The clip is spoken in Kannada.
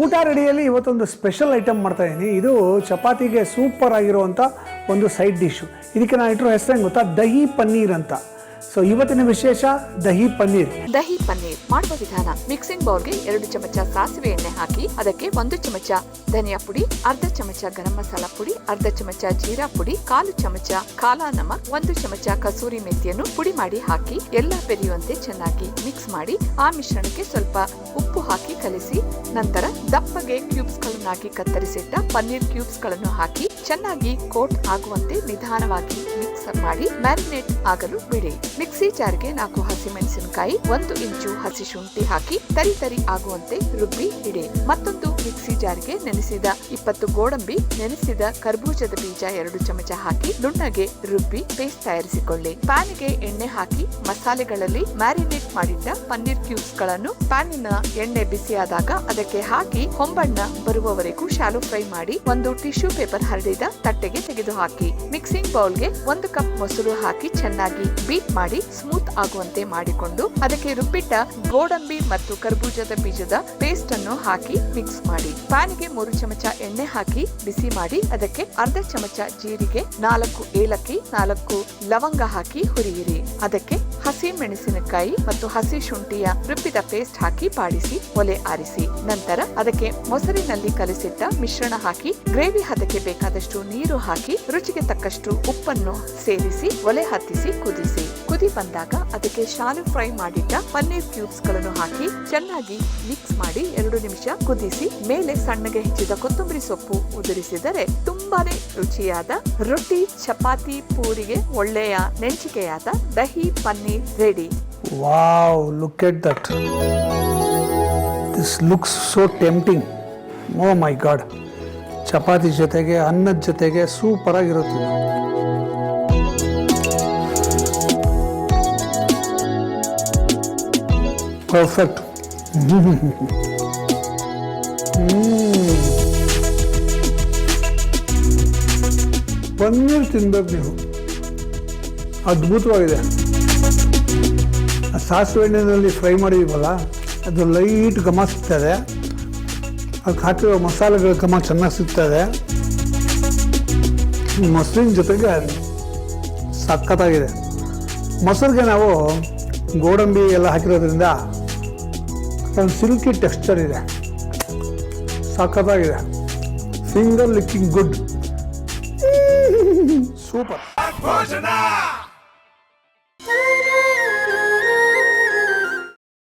ಊಟ ರೆಡಿಯಲ್ಲಿ ಇವತ್ತೊಂದು ಸ್ಪೆಷಲ್ ಐಟಮ್ ಮಾಡ್ತಾ ಇದ್ದೀನಿ. ಇದು ಚಪಾತಿಗೆ ಸೂಪರ್ ಆಗಿರುವಂಥ ಒಂದು ಸೈಡ್ ಡಿಶ್ಶು. ಇದಕ್ಕೆ ನಾನು ಇಟ್ಟಿರೋ ಹೆಸರು ಏನು ಗೊತ್ತಾ, ದಹಿ ಪನ್ನೀರ್ ಅಂತ. ಸೊ ಇವತ್ತಿನ ವಿಶೇಷ ದಹಿ ಪನ್ನೀರ್. ದಹಿ ಪನ್ನೀರ್ ಮಾಡುವ ವಿಧಾನ: ಮಿಕ್ಸಿಂಗ್ ಬೌಲ್ಗೆ 2 ಚಮಚ ಸಾಸಿವೆ ಎಣ್ಣೆ ಹಾಕಿ ಅದಕ್ಕೆ 1 ಚಮಚ ಧನಿಯಾ ಪುಡಿ, ಅರ್ಧ ಚಮಚ ಗರಂ ಮಸಾಲಾ ಪುಡಿ, ಅರ್ಧ ಚಮಚ ಜೀರಾ ಪುಡಿ, 1/4 ಚಮಚ ಕಾಲಾ ನಮಕ್, 1 ಚಮಚ ಕಸೂರಿ ಮೆಥಿಯನ್ನು ಪುಡಿ ಮಾಡಿ ಹಾಕಿ ಎಲ್ಲ ಬೆರೆಯುವಂತೆ ಚೆನ್ನಾಗಿ ಮಿಕ್ಸ್ ಮಾಡಿ ಆ ಮಿಶ್ರಣಕ್ಕೆ ಸ್ವಲ್ಪ ಉಪ್ಪು ಹಾಕಿ ಕಲಿಸಿ ನಂತರ ದಪ್ಪಗೆ ಕ್ಯೂಬ್ಸ್ ಗಳನ್ನಾಗಿ ಕತ್ತರಿಸಿಟ್ಟ ಪನ್ನೀರ್ ಕ್ಯೂಬ್ಸ್ ಗಳನ್ನು ಹಾಕಿ ಚೆನ್ನಾಗಿ ಕೋಟ್ ಆಗುವಂತೆ ನಿಧಾನವಾಗಿ ಮಿಕ್ಸ್ ಮಾಡಿ ಮ್ಯಾರಿನೇಟ್ ಆಗಲು ಬಿಡಿ. ಮಿಕ್ಸಿ ಜಾರ್ಗೆ 4 ಹಸಿಮೆಣಸಿನಕಾಯಿ, 1 ಇಂಚು ಹಸಿ ಶುಂಠಿ ಹಾಕಿ ತರಿ ಆಗುವಂತೆ ರುಬ್ಬಿ ಇಡಿ. ಮತ್ತೊಂದು ಮಿಕ್ಸಿ ಜಾರ್ಗೆ ನೆನೆಸಿದ 20 ಗೋಡಂಬಿ, ನೆನೆಸಿದ ಕರ್ಬೂಜದ ಬೀಜ 2 ಚಮಚ ಹಾಕಿ ನುಣ್ಣಗೆ ರುಬ್ಬಿ ಪೇಸ್ಟ್ ತಯಾರಿಸಿಕೊಳ್ಳಿ. ಪ್ಯಾನ್ಗೆ ಎಣ್ಣೆ ಹಾಕಿ ಮಸಾಲೆಗಳಲ್ಲಿ ಮ್ಯಾರಿನೇಟ್ ಮಾಡಿಟ್ಟ ಪನ್ನೀರ್ ಕ್ಯೂಬ್ಸ್ ಗಳನ್ನು ಪ್ಯಾನಿನ ಎಣ್ಣೆ ಬಿಸಿಯಾದಾಗ ಅದಕ್ಕೆ ಹಾಕಿ ಹೊಂಬಣ್ಣ ಬರುವವರೆಗೂ ಶಾಲೋ ಫ್ರೈ ಮಾಡಿ ಒಂದು ಟಿಶ್ಯೂ ಪೇಪರ್ ಹರಡಿದ ತಟ್ಟೆಗೆ ತೆಗೆದು ಹಾಕಿ. ಮಿಕ್ಸಿಂಗ್ ಬೌಲ್ಗೆ 1 ಕಪ್ ಮೊಸರು ಹಾಕಿ ಚೆನ್ನಾಗಿ ಬೀಟ್ ಮಾಡಿ ಸ್ಮೂತ್ ಆಗುವಂತೆ ಮಾಡಿಕೊಂಡು ಅದಕ್ಕೆ ರುಬ್ಬಿಟ್ಟ ಗೋಡಂಬಿ ಮತ್ತು ಕರ್ಬೂಜದ ಬೀಜದ ಪೇಸ್ಟ್ ಅನ್ನು ಹಾಕಿ ಮಿಕ್ಸ್ ಮಾಡಿ. ಪ್ಯಾನ್ಗೆ 3 ಚಮಚ ಎಣ್ಣೆ ಹಾಕಿ ಬಿಸಿ ಮಾಡಿ ಅದಕ್ಕೆ ಅರ್ಧ ಚಮಚ ಜೀರಿಗೆ, 4 ಏಲಕ್ಕಿ, 4 ಲವಂಗ ಹಾಕಿ ಹುರಿಯಿರಿ. ಅದಕ್ಕೆ ಹಸಿ ಮೆಣಸಿನಕಾಯಿ ಮತ್ತು ಹಸಿ ಶುಂಠಿಯ ರುಬ್ಬಿದ ಪೇಸ್ಟ್ ಹಾಕಿ ಬಾಡಿಸಿ ಒಲೆ ಆರಿಸಿ. ನಂತರ ಅದಕ್ಕೆ ಮೊಸರಿನಲ್ಲಿ ಕಲಿಸಿಟ್ಟ ಮಿಶ್ರಣ ಹಾಕಿ ಗ್ರೇವಿ ಹದಕ್ಕೆ ಬೇಕಾದಷ್ಟು ನೀರು ಹಾಕಿ ರುಚಿಗೆ ತಕ್ಕಷ್ಟು ಉಪ್ಪನ್ನು ಸೇರಿಸಿ ಒಲೆ ಹತ್ತಿಸಿ ಕುದಿಸಿ. ಕುದಿ ಬಂದಾಗ ಅದಕ್ಕೆ ಶಾಲೋ ಫ್ರೈ ಮಾಡಿಟ್ಟ ಪನ್ನೀರ್ ಕ್ಯೂಬ್ಸ್ ಗಳನ್ನು ಹಾಕಿ ಚೆನ್ನಾಗಿ ಮಿಕ್ಸ್ ಮಾಡಿ 2 ನಿಮಿಷ ಕುದಿಸಿ ಮೇಲೆ ಸಣ್ಣಗೆ ಹೆಚ್ಚಿದ ಕೊತ್ತಂಬರಿ ಸೊಪ್ಪು ಉದುರಿಸಿದರೆ ತುಂಬಾನೇ ರುಚಿಯಾದ ರೊಟ್ಟಿ, ಚಪಾತಿ, ಪೂರಿಗೆ ಒಳ್ಳೆಯ ನೆಂಚಿಕೆಯಾದ dahi paneer ready. Wow, look at that. This looks so tempting. Oh my God. ಚಪಾತಿ ಜೊತೆಗೆ ಅನ್ನದ ಜೊತೆಗೆ ಸೂಪರ್ ಆಗಿರುತ್ತೆ. ಪರ್ಫೆಕ್ಟ್. ಪನ್ನೀರ್ ತಿನ್ಬೇಕು ನೀವು, ಅದ್ಭುತವಾಗಿದೆ. ಸಾಸಿವೆ ಎಣ್ಣೆಯಲ್ಲಿ ಫ್ರೈ ಮಾಡಿದೀವಲ್ಲ, ಅದು ಲೈಟ್ ಘಮ ಸಿಗ್ತದೆ. ಅದಕ್ಕೆ ಹಾಕಿರೋ ಮಸಾಲೆಗಳ ಘಮ ಚೆನ್ನಾಗಿ ಸಿಗ್ತದೆ. ಮೊಸರಿನ ಜೊತೆಗೆ ಸಖತ್ತಾಗಿದೆ. ಮೊಸರಿಗೆ ನಾವು ಗೋಡಂಬಿ ಎಲ್ಲ ಹಾಕಿರೋದ್ರಿಂದ ಒಂದು ಸಿಲ್ಕಿ ಟೆಕ್ಸ್ಚರ್ ಇದೆ, ಸಖತ್ತಾಗಿದೆ. Finger licking good, super.